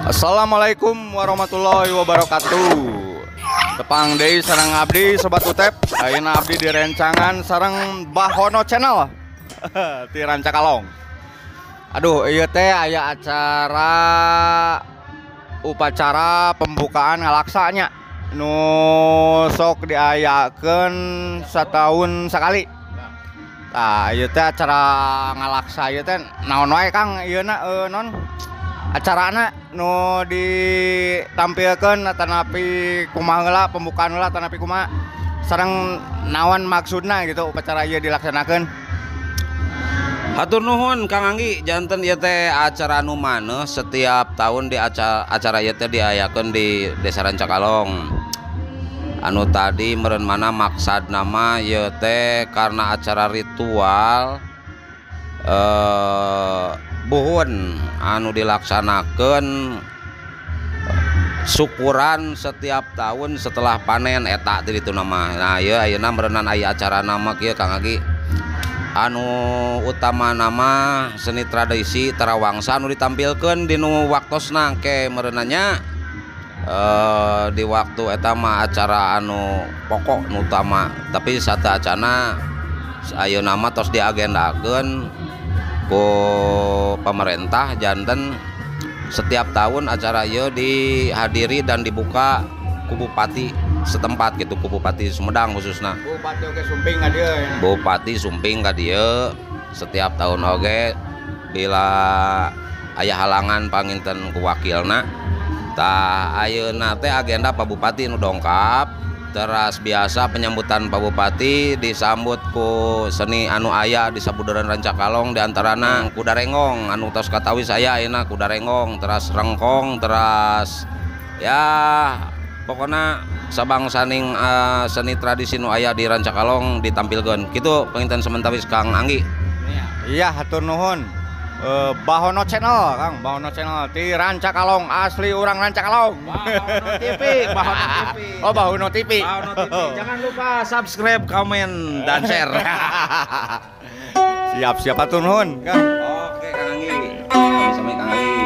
Assalamualaikum warahmatullahi wabarakatuh. Tepang deui sareng abdi sobat Utep. Ayeuna abdi di rencangan sareng Bahono Channel ti Rancakalong. Aduh, ieu teh aya acara upacara pembukaan ngalaksanya nu sok diayakeun satahun sakali. Tah, ieu teh acara ngalaksa ieu teh naon wae Kang ieuna non acarana nu ditampilkeun tanapi kumaha heula pembukaan heula tanapi kumaha sareng naon maksudna gitu upacara ieu dilaksanakeun. Hatur nuhun Kang Anggi, janten ieu teh acara nu maneh setiap tahun di acara ieu teh diayakeun di Desa Rancakalong. Anu tadi meureun mana maksad nama ieu teh karena acara ritual buhun anu dilaksanakeun syukuran setiap tahun setelah panen eta teh ditu nama. Nah, ieu ayeuna meureunna aya acara nama kieu Kang Anggi. Anu utama nama seni tradisi tarawangsa anu ditampilkeun di nu waktosna ke meureunna nya di waktu eta mah acara anu pokok nu utama, tapi sateuacana ayeuna mah tos diagendakeun ku pemerintah janten setiap tahun acara ieu dihadiri dan dibuka ku bupati setempat gitu, ku Bupati Sumedang khususna. Bupati oge Sumping ka dieu. Bupati Sumping ka dieu setiap tahun oge bila aya halangan panginten ku wakilna. Tah ayeuna teh agenda Pak Bupati nu dongkap. Teras biasa penyambutan Pak Bupati disambut ku seni anu aya di sabudaran Rancakalong diantarana kudarengong anu tos katawi saya ayeuna kudarengong teras rengkong teras ya pokona sabangsaning seni tradisi nu aya di Rancakalong ditampilkeun kitu penginten sementawis Kang Anggi. Iya, hatur nuhun. Bahono Channel, Kang, Bahono Channel ti Rancakalong, asli urang Rancakalong. Bahono TV, Bahono TV. Oh, Bahono TV. Bahono TV. Jangan lupa subscribe, komen, dan share. Siap, hatur nuhun, Kang. Oke, Kang Anggi. Sami-sami Kang Anggi.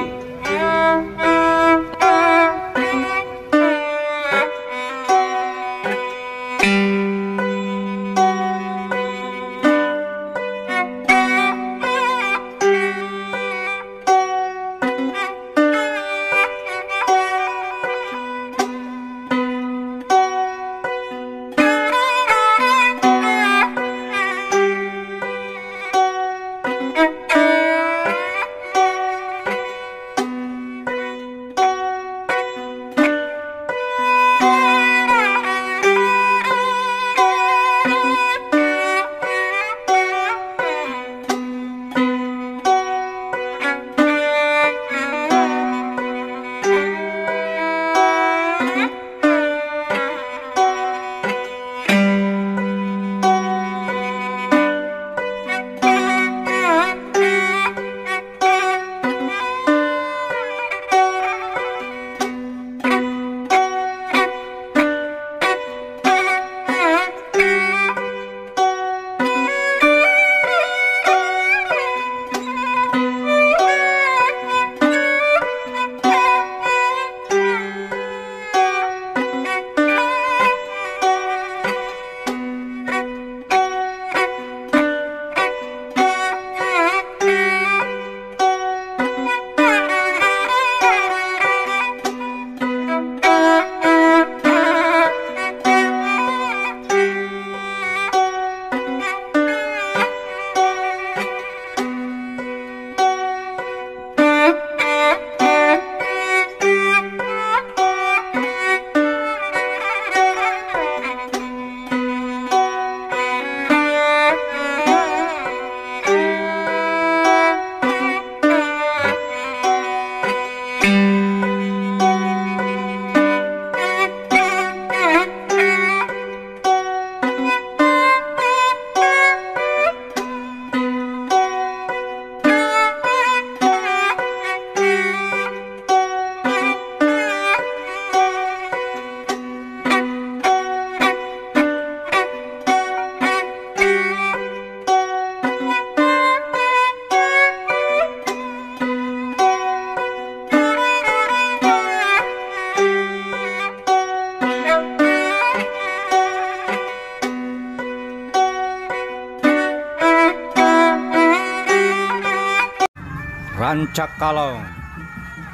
Rancakalong.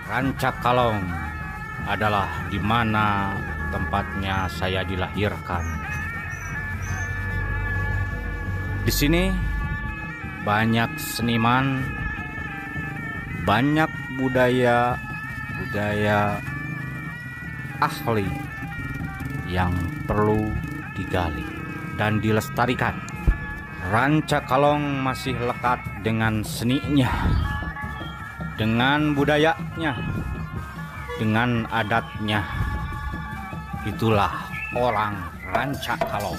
Rancakalong adalah di mana tempatnya saya dilahirkan. Di sini banyak seniman, banyak budaya asli yang perlu digali dan dilestarikan. Rancakalong masih lekat dengan seninya, dengan budayanya, dengan adatnya. Itulah orang Rancakalong.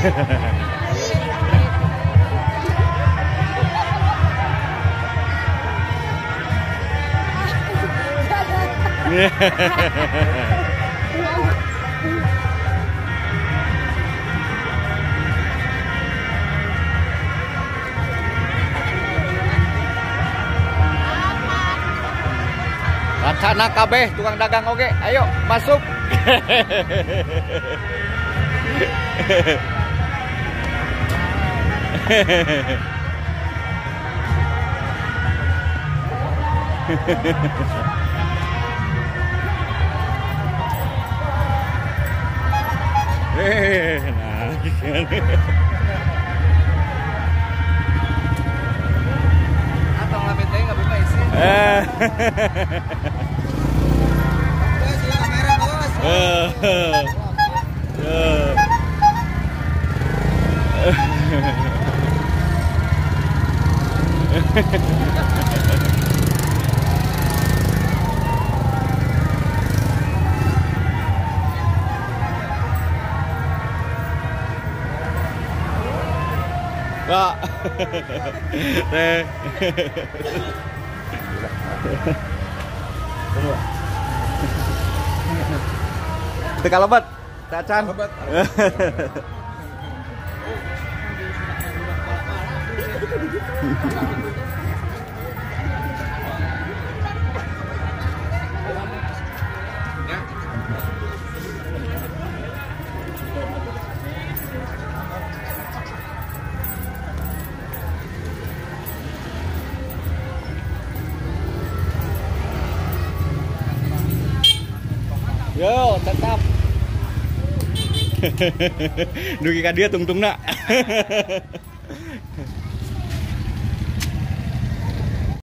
Wacana kabeh tukang dagang oge, ayo masuk. Atau ngambil teh nggak buka isi. Bos, ya kamera bos. Pak. Teka lebat, Cacan. Yo, tetap. Dugi ka dia tungtung nak.